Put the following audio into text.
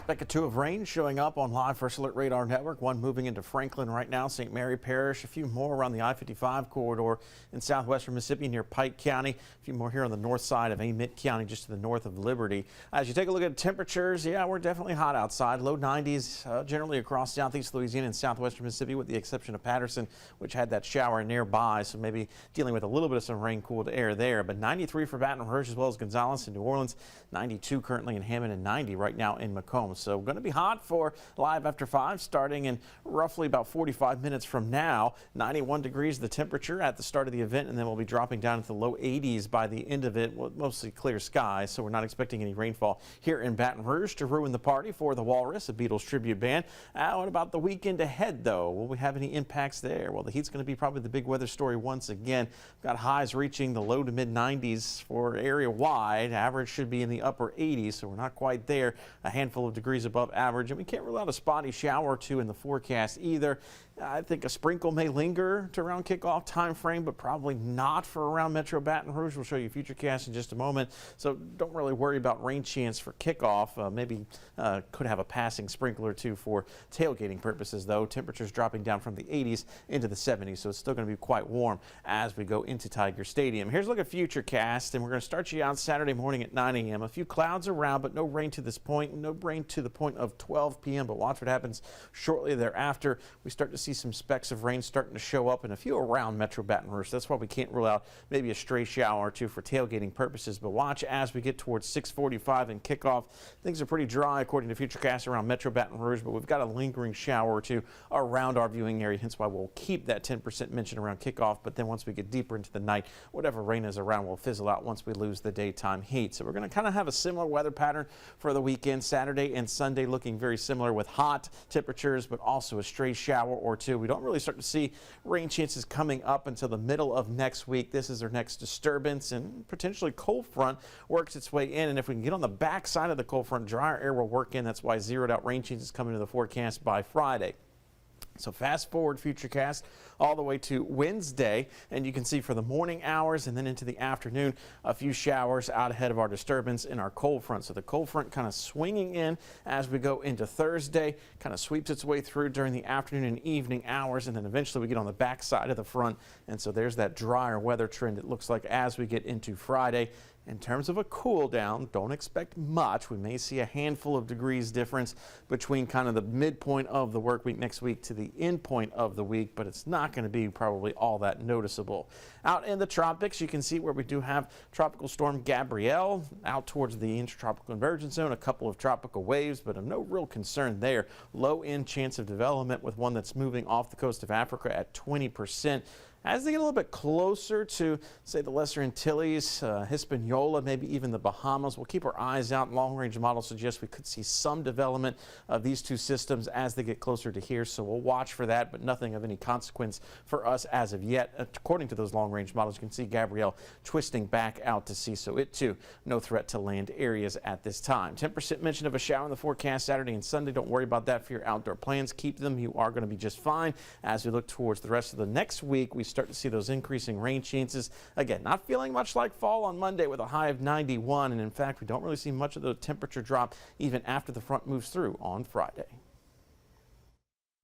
Speck or two of rain showing up on Live First Alert Radar Network. One moving into Franklin right now, St. Mary Parish. A few more around the I-55 corridor in southwestern Mississippi near Pike County. A few more here on the north side of Amite County, just to the north of Liberty. As you take a look at temperatures, yeah, we're definitely hot outside. Low 90s generally across southeast Louisiana and southwestern Mississippi, with the exception of Patterson, which had that shower nearby. So maybe dealing with a little bit of some rain-cooled air there. But 93 for Baton Rouge as well as Gonzales and New Orleans. 92 currently in Hammond and 90 right now in Macomb. So going to be hot for Live After 5 starting in roughly about 45 minutes from now. 91 degrees the temperature at the start of the event, and then we'll be dropping down into the low 80s by the end of it. Mostly clear skies, so we're not expecting any rainfall here in Baton Rouge to ruin the party for the Walrus, a Beatles tribute band. What about the weekend ahead, though? Will we have any impacts there? Well, the heat's going to be probably the big weather story once again. We've got highs reaching the low to mid 90s for area wide. Average should be in the upper 80s, so we're not quite there. A handful of degrees above average, and we can't rule out a spotty shower or two in the forecast either. I think a sprinkle may linger to around kickoff time frame, but probably not for around Metro Baton Rouge. We'll show you futurecast in just a moment, so don't really worry about rain chance for kickoff. Maybe could have a passing sprinkle or two for tailgating purposes, though. Temperatures dropping down from the 80s into the 70s, so it's still going to be quite warm as we go into Tiger Stadium. Here's a look at futurecast, and we're going to start you out Saturday morning at 9 a.m. A few clouds around, but no rain to this point. No rain to the point of 12 p.m., but watch what happens shortly thereafter. We start to see some specks of rain starting to show up and a few around Metro Baton Rouge. That's why we can't rule out maybe a stray shower or two for tailgating purposes. But watch as we get towards 6:45 and kickoff. Things are pretty dry according to Futurecast around Metro Baton Rouge, but we've got a lingering shower or two around our viewing area, hence why we'll keep that 10% mention around kickoff. But then once we get deeper into the night, whatever rain is around will fizzle out once we lose the daytime heat. So we're going to kind of have a similar weather pattern for the weekend. Saturday and Sunday looking very similar with hot temperatures, but also a stray shower or two. We don't really start to see rain chances coming up until the middle of next week. This is our next disturbance, and potentially cold front works its way in. And if we can get on the back side of the cold front, drier air will work in. That's why zeroed out rain chances come into the forecast by Friday. So fast forward Futurecast all the way to Wednesday, and you can see for the morning hours and then into the afternoon, a few showers out ahead of our disturbance in our cold front. So the cold front kind of swinging in as we go into Thursday, kind of sweeps its way through during the afternoon and evening hours, and then eventually we get on the back side of the front. And so there's that drier weather trend it looks like as we get into Friday. In terms of a cool down, don't expect much. We may see a handful of degrees difference between kind of the midpoint of the work week next week to the end point of the week, but it's not going to be probably all that noticeable. Out in the tropics, you can see where we do have Tropical Storm Gabrielle out towards the intertropical convergence zone, a couple of tropical waves, but no real concern there. Low end chance of development with one that's moving off the coast of Africa at 20%. As they get a little bit closer to, say, the Lesser Antilles, Hispaniola, maybe even the Bahamas, we'll keep our eyes out. Long-range models suggest we could see some development of these two systems as they get closer to here, so we'll watch for that, but nothing of any consequence for us as of yet. According to those long-range models, you can see Gabrielle twisting back out to sea, so it, too, no threat to land areas at this time. 10% mention of a shower in the forecast Saturday and Sunday. Don't worry about that for your outdoor plans. Keep them. You are going to be just fine. As we look towards the rest of the next week, we start to see those increasing rain chances. Again, not feeling much like fall on Monday with a high of 91, and in fact, we don't really see much of the temperature drop even after the front moves through on Friday.